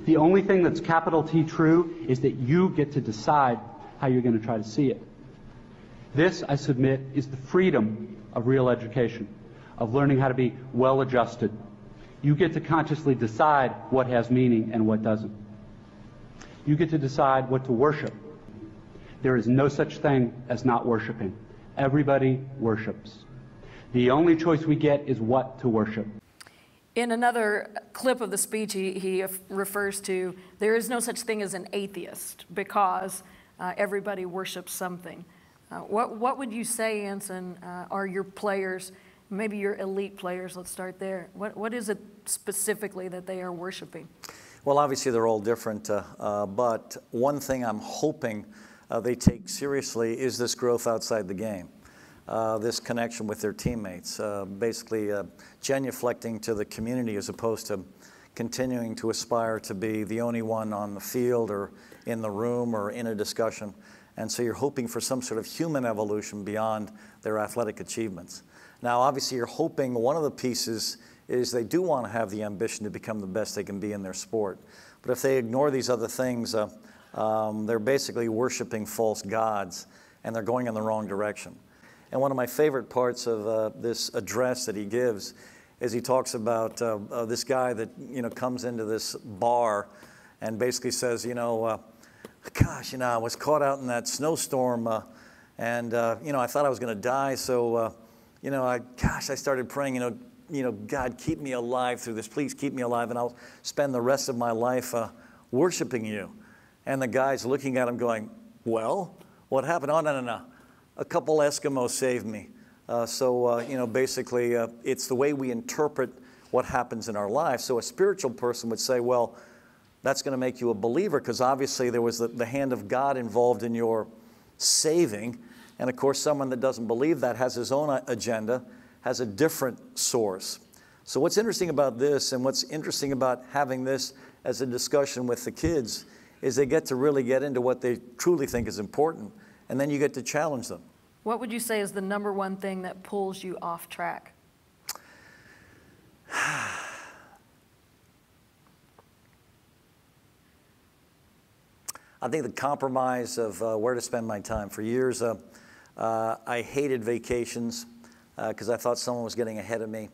The only thing that's capital T true is that you get to decide how you're going to try to see it. This, I submit, is the freedom of real education, of learning how to be well-adjusted. You get to consciously decide what has meaning and what doesn't. You get to decide what to worship. There is no such thing as not worshiping. Everybody worships. The only choice we get is what to worship. In another clip of the speech, he refers to, there is no such thing as an atheist because everybody worships something. What would you say, Anson, are your players, maybe your elite players, let's start there. What is it specifically that they are worshiping? Well, obviously they're all different, but one thing I'm hoping they take seriously is this growth outside the game. This connection with their teammates, basically genuflecting to the community as opposed to continuing to aspire to be the only one on the field or in the room or in a discussion. And so you're hoping for some sort of human evolution beyond their athletic achievements. Now, obviously, you're hoping one of the pieces is they do want to have the ambition to become the best they can be in their sport. But if they ignore these other things, they're basically worshiping false gods, and they're going in the wrong direction. And one of my favorite parts of this address that he gives is he talks about this guy that comes into this bar and basically says, gosh, I was caught out in that snowstorm, and I thought I was going to die, so I started praying, God, keep me alive through this. Please keep me alive, and I'll spend the rest of my life worshiping you. And the guy's looking at him, going, "Well, what happened?" "Oh, no. A couple Eskimos saved me." Basically, it's the way we interpret what happens in our life. So a spiritual person would say, well, that's going to make you a believer because obviously there was the hand of God involved in your saving. And of course, someone that doesn't believe that has his own agenda, has a different source. So what's interesting about this, and what's interesting about having this as a discussion with the kids, is they get to really get into what they truly think is important, and then you get to challenge them. What would you say is the number one thing that pulls you off track? I think the compromise of where to spend my time. For years, I hated vacations because I thought someone was getting ahead of me.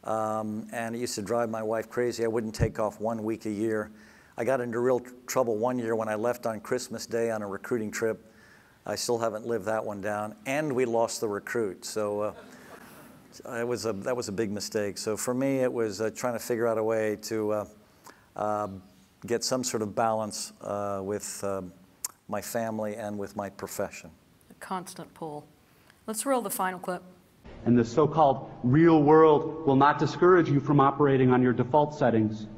And it used to drive my wife crazy. I wouldn't take off 1 week a year. I got into real trouble one year when I left on Christmas Day on a recruiting trip. I still haven't lived that one down. And we lost the recruit. So that was a big mistake. So for me, it was trying to figure out a way to get some sort of balance with my family and with my profession. A constant pull. Let's roll the final clip. And the so-called real world will not discourage you from operating on your default settings,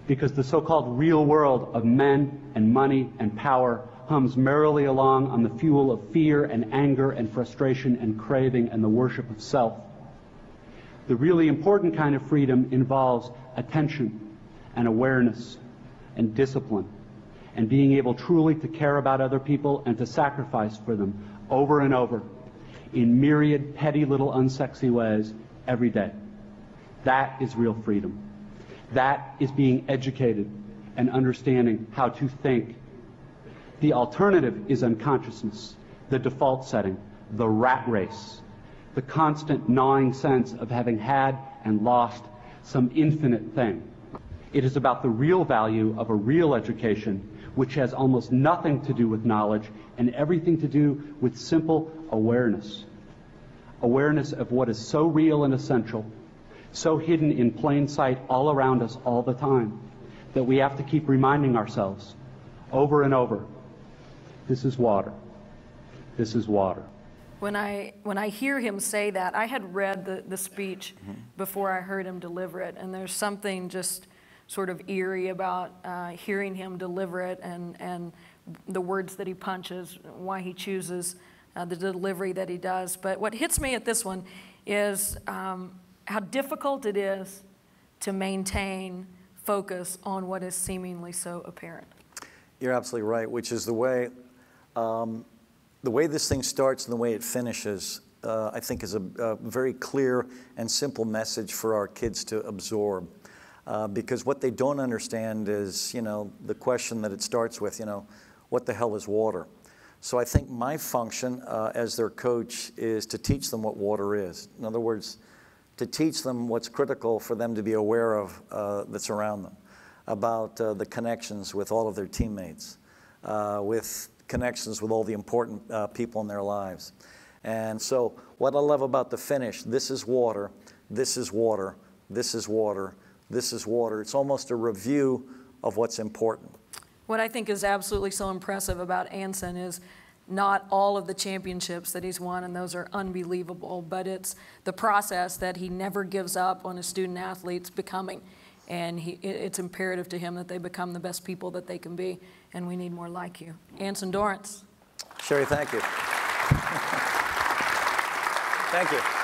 because the so-called real world of men and money and power hums merrily along on the fuel of fear and anger and frustration and craving and the worship of self. The really important kind of freedom involves attention and awareness and discipline and being able truly to care about other people and to sacrifice for them over and over in myriad petty little unsexy ways every day. That is real freedom. That is being educated and understanding how to think. The alternative is unconsciousness, the default setting, the rat race, the constant gnawing sense of having had and lost some infinite thing. It is about the real value of a real education, which has almost nothing to do with knowledge and everything to do with simple awareness. Awareness of what is so real and essential, so hidden in plain sight all around us all the time, that we have to keep reminding ourselves over and over, this is water. This is water. When I hear him say that, I had read the speech before I heard him deliver it, and there's something just sort of eerie about hearing him deliver it and the words that he punches, why he chooses the delivery that he does. But what hits me at this one is how difficult it is to maintain focus on what is seemingly so apparent. You're absolutely right, which is the way this thing starts and the way it finishes, I think is a very clear and simple message for our kids to absorb. Because what they don't understand is, the question that it starts with, what the hell is water? So I think my function as their coach is to teach them what water is. In other words, to teach them what's critical for them to be aware of that's around them, about the connections with all of their teammates, with connections with all the important people in their lives. And so what I love about the finish, this is water, this is water, this is water, this is water. It's almost a review of what's important. What I think is absolutely so impressive about Anson is not all of the championships that he's won, and those are unbelievable, but it's the process that he never gives up on his student athletes becoming. And it's imperative to him that they become the best people that they can be, and we need more like you. Anson Dorrance. Sherri, thank you. Thank you.